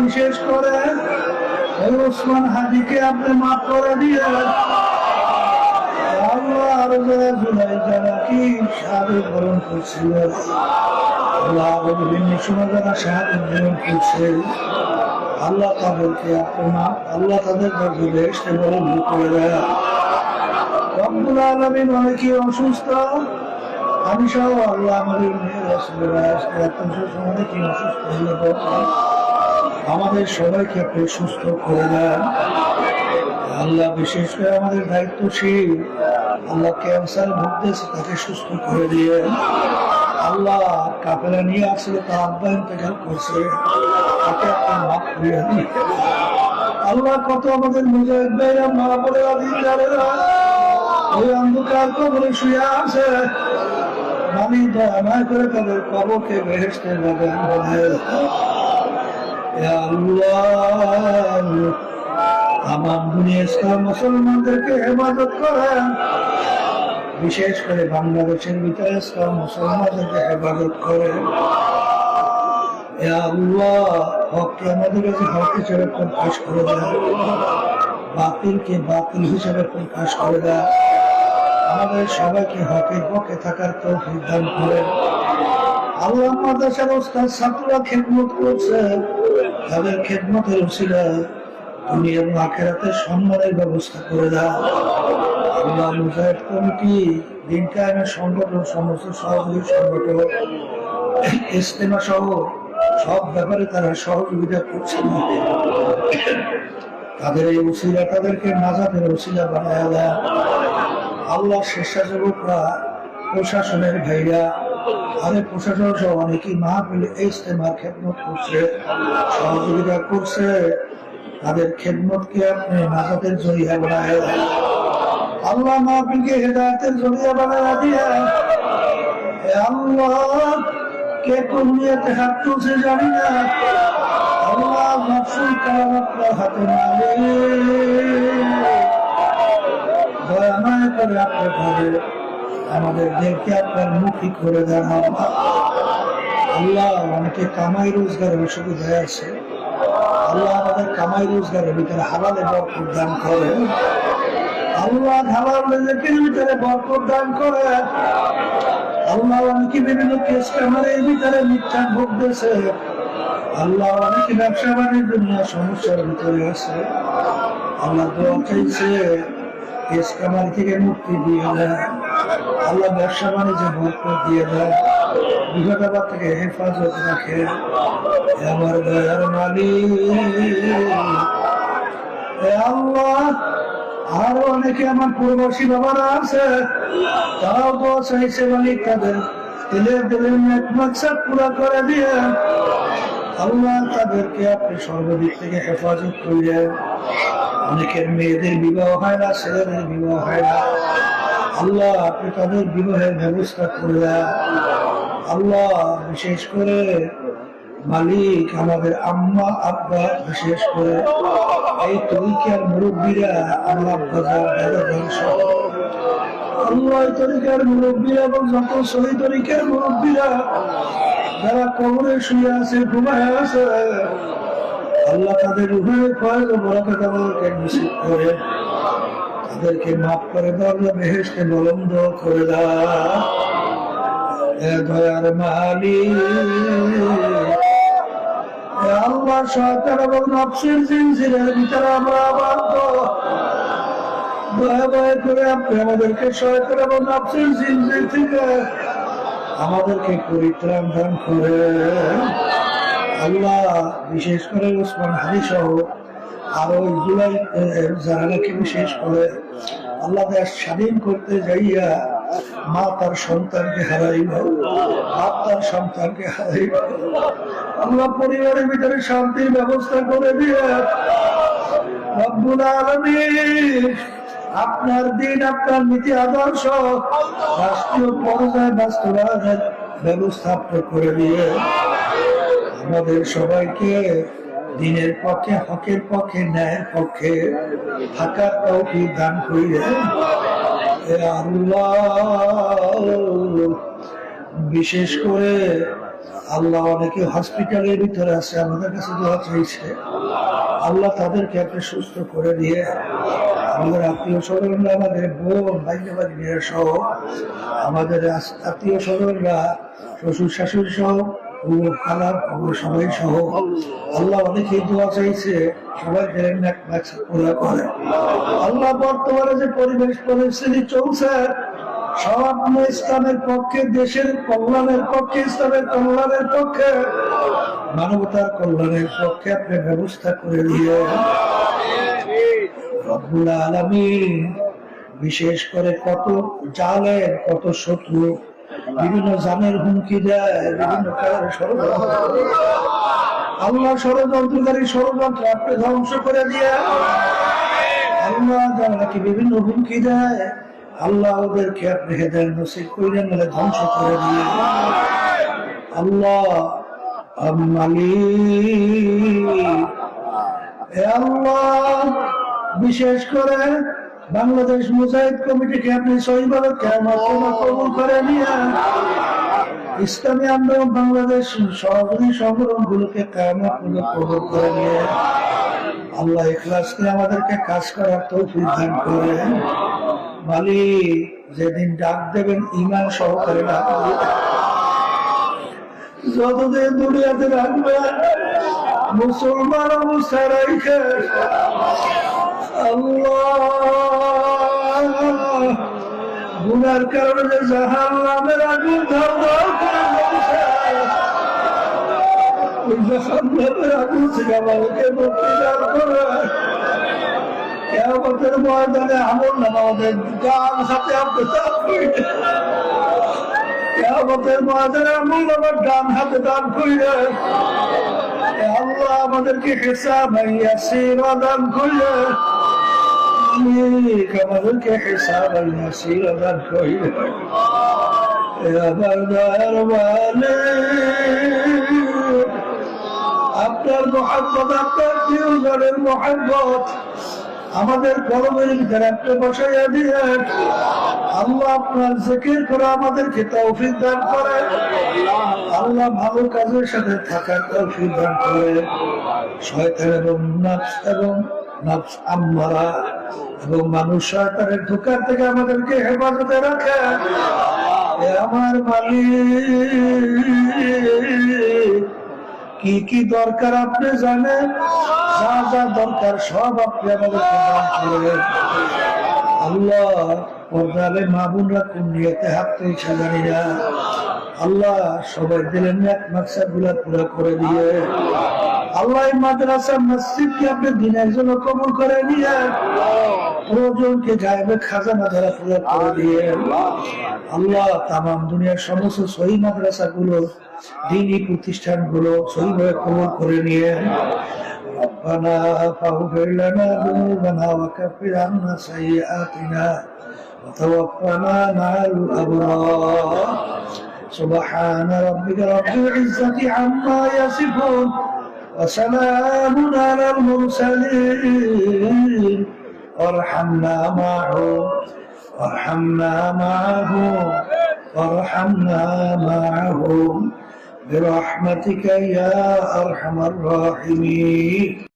বিশেষ করে ওসমান হাদিকে আপনি মাফ করে দিয়ে আল্লাহ আরো যারা জুলাই যারা কি শাহাদত বরণ করছিলেন আল্লাহ বিভিন্ন সময় যারা শাহাদত বরণ করছে আল্লাহ তাদেরকে আপনা আল্লাহ তাদের বেহেশতে বরণ করে দেয়। রব্বুল আলামিন অনেকে অসুস্থ আমি সহ আল্লাহ আমাদের মেয়েরা ছেলেরা অনেকে অসুস্থ হলে আমাদের সবাইকে আপনি সুস্থ করে দেন। আল্লাহ বিশেষ করে আমাদের দায়িত্বশীল আল্লাহ ক্যান্সার ভুগতেছে তাকে সুস্থ করে দিয়ে আল্লাহ কাফেলা নিয়ে আসলে তার আব্বা ইন্তেকাল করছে তাকে আপনি মাফ করে দিন। আল্লাহ কত আমাদের মুজাহিদ ভাইরা মা বলে আদিজারেরা ওই অন্ধকার কবরে শুয়ে আছে মানি দয়া করে তাদের কবরকে বেহেশতের বাগান বানায় আমার দুনিয়া মুসলমানদেরকে হেফাজত করেন বিশেষ করে বাংলাদেশের ভিতরে মুসলমানদেরকে হেফাজত করেন। হককে আমাদের কাছে হক হিসেবে প্রকাশ করে দেন বাতিলকে বাতিল হিসেবে প্রকাশ করে দেন আমাদের সবাইকে হকের পক্ষে থাকার তৌফিক দান করেন। আল্লাহ মাদ্রাসার ওস্তাদ ছাত্ররা খেদমত করছে তাদের খেদমতের উসিলায় দুনিয়া এবং আখিরাতের সম্মানের ব্যবস্থা করে দাও। আল্লাহ মুজাহিদ কমিটি দিন কায়েমের সংগঠন সমস্ত সহযোগী সংগঠন ইস্তেমা সহ সব ব্যাপারে তারা সহযোগিতা করছে তাদের এই উসিলা তাদেরকে নাজাতের উসিলা বানায় দেয়। আল্লাহ স্বেচ্ছাসেবকরা প্রশাসনের ভাইরা আরে প্রশাসন সহ অনেকেই মাহফিল ইস্তেমার খেদমত করছে সহযোগিতা করছে তাদের খেদমতকে আপনি নাজাতের জরিয়া বানায় আল্লাহ মাহফিলকে হেদায়েতের জরিয়া বানায় দিয়ে আল্লাহ কে কোন নিয়তে হাত তুলছে জানি না আল্লাহ মাফসুল কালাম আপনার হাতে নালে দয়া মায়া করে আপনার ঘরে আমাদের দেরকে আপনার মুখী করে দেন। আল্লাহ অনেকে কামাই রোজগারের অসুবিধায় আছে আল্লাহ আমাদের কামাই রোজগারের ভিতরে হালালে বরকত দান করে আল্লাহ হালাল রিজিকের ভিতরে বরকত দান করে আল্লাহ অনেকে বিভিন্ন কেস কামারের ভিতরে মিথ্যা ভুগতেছে আল্লাহ অনেকে ব্যবসা বাণিজ্য নিয়ে সমস্যার ভিতরে আছে আল্লাহ দোয়া চাইছে কেস কামার থেকে মুক্তি দিয়ে দেয় আল্লাহ ব্যবসা বাণিজ্যে বরকত দিয়ে দেয় বিপদাবাদ থেকে হেফাজত রাখে আমার দয়ার মালিক আল্লাহ আরো অনেকে আমার পূর্ববর্তী বাবারা আছে তারাও তো চাইছে মালিক তাদের দিলের মাকসাদ পুরা করে দিয়ে আল্লাহ তাদেরকে আপনি সর্বদিক থেকে হেফাজত করিলেন। অনেকের মেয়েদের বিবাহ হয় না ছেলেদের বিবাহ হয় না আল্লাহ আপনি তাদের বিবাহের ব্যবস্থা করলেন। আল্লাহ বিশেষ করে মালিক আমাদের আম্মা আব্বা বিশেষ করে এই তরিকার মুরব্বীরা আল্লাহ আল্লাহ তরিকার মুরব্বীরা এবং যত সহি তরিকার মুরব্বীরা যারা কবরে শুয়ে আছে ঘুমায় আছে আল্লাহ তাদের রূহের ফয়েজ ও বরকত আমাদেরকে নসিব করে তাদেরকে মাফ করে দাও আল্লাহ বেহেশতে বুলন্দ করে দাও দয়ার মালিক আল্লাহ শয়তান এবং নফসের জিনজিরের ভিতরে আমরা আবদ্ধ দয়া দয়া করে আপনি আমাদেরকে শয়তান এবং নফসের জিনজির থেকে আমাদেরকে পরিত্রাণ দান করে আল্লাহ বিশেষ করে ওসমান হাদি সহ আরো জুলাই যারা নাকি বিশেষ করে আল্লাহ দেশ স্বাধীন করতে যাইয়া মা তার সন্তানকে হারাইল বাপ তার সন্তানকে হারাইল আল্লাহ পরিবারের ভিতরে শান্তির ব্যবস্থা করে দিয়ে রব্বুল আলামিন আপনার দিন আপনার নীতি আদর্শ রাষ্ট্রীয় পর্যায়ে বাস্তবায়নের ব্যবস্থা করে দিয়ে আমাদের সবাইকে দিনের পক্ষে হকের পক্ষে ন্যায়ের পক্ষে থাকার তৌফিক দান করিলেন। আল্লাহ বিশেষ করে আল্লাহ অনেকে হসপিটালের ভিতরে আছে, আমাদের কাছে দোয়া চাইছে। আল্লাহ তাদেরকে আপনি সুস্থ করে দিয়ে আমাদের আত্মীয় স্বজনরা, আমাদের বোন ভাইয়া ভাইয়া সহ আমাদের আত্মীয় স্বজনরা, শ্বশুর শাশুড়ি সহ খারাপ সবাই সহ আল্লাহ অনেকেই দোয়া চাইছে, সবাই পুরা করে। আল্লাহ বর্তমানে যে পরিবেশ পরিস্থিতি চলছে সব ইসলামের পক্ষে, দেশের কল্যাণের পক্ষে, ইসলামের কল্যাণের পক্ষে, মানবতার কল্যাণের পক্ষে আপনি ব্যবস্থা করে দিয়ে রব্বুল আলামিন। বিশেষ করে কত জালেম, কত শত্রু বিভিন্ন জানের হুমকি দেয়, বিভিন্ন ষড়যন্ত্র, আল্লাহ ষড়যন্ত্রকারী ষড়যন্ত্র আপনি ধ্বংস করে দিয়ে আল্লাহ যারা নাকি বিভিন্ন হুমকি দেয় আল্লাহ ওদেরকে আপনি হেদায়েত নসিব করে মেলে ধ্বংস করে দিয়ে আল্লাহ আল্লাহ বিশেষ করে বাংলাদেশ মুজাহিদ কমিটিকে আপনি সহিভাবে কবুল করে নিয়ে ইসলামী আন্দোলন বাংলাদেশ সহযোগী সংগঠন গুলোকে কবুল করে নিয়ে আল্লাহ ইখলাস নিয়ে আমাদেরকে কাজ করার তৌফিক দান করে। মালিক যেদিন ডাক দেবেন ইমান সহকারে ডাক দেবেন, যতদিন দুনিয়াতে রাখবেন মুসলমান অবস্থায় রেখে আল্লাহ গুনার কারণে যে জাহান্নামের আগুন জাহান্নামের আগুন থেকে আমাকে মুক্তি দান করে। কিয়ামতের ময়দানে আমল নামা আমাদের ডান হাতে আপনি দান করিলেন, কিয়ামতের ময়দানে আমল নামা ডান হাতে দান করিলেন। আল্লাহ আমাদেরকে হিসাব ইয়াসির দান করিলেন, আমাদেরকে হিসাব ইয়াসির দান করিলেন। আপনার মহব্বত, আপনার প্রিয়জনের মহব্বত আমাদের কলমের ভিতরে আপনি বসাইয়া দিলেন। আল্লাহ আপনার জিকির করে আমাদেরকে তৌফিক দান করেন। আল্লাহ ভালো কাজের সাথে থাকার তৌফিক দান করেন। শয়তান এবং নফস আম্মারা এবং মানুষ শয়তানের ধোঁকার থেকে আমাদেরকে হেফাজতে রাখেন। আমার মালিক কি কি দরকার আপনি জানেন, যা যা দরকার সব আপনি আমাদেরকে দান করেন। আল্লাহ পর্দারে মা বোনরা কোন নিয়েতে হাঁটতে ইচ্ছা জানি না, আল্লাহ সবাই দিলেন এক মাকসাদ গুলা পুরা করে দিয়ে আল্লাহ মাদ্রাসা মসজিদকে আপনি দিনের জন্য কবুল করে নিয়ে প্রয়োজনকে গায়েবে খাজানা দ্বারা পুরা করে দিয়ে আল্লাহ তামাম দুনিয়ার সমস্ত সহি মাদ্রাসা গুলো, দ্বীনি প্রতিষ্ঠান গুলো সহিভাবে কবুল করে নিয়ে ربنا فاغفر لنا ذنوبنا وكفر عنا سيئاتنا وتوفنا مع الأبرار سبحان ربك رب العزة عما يصفون وسلام على المرسلين وارحمنا معهم برحمتك يا أرحم الراحمين.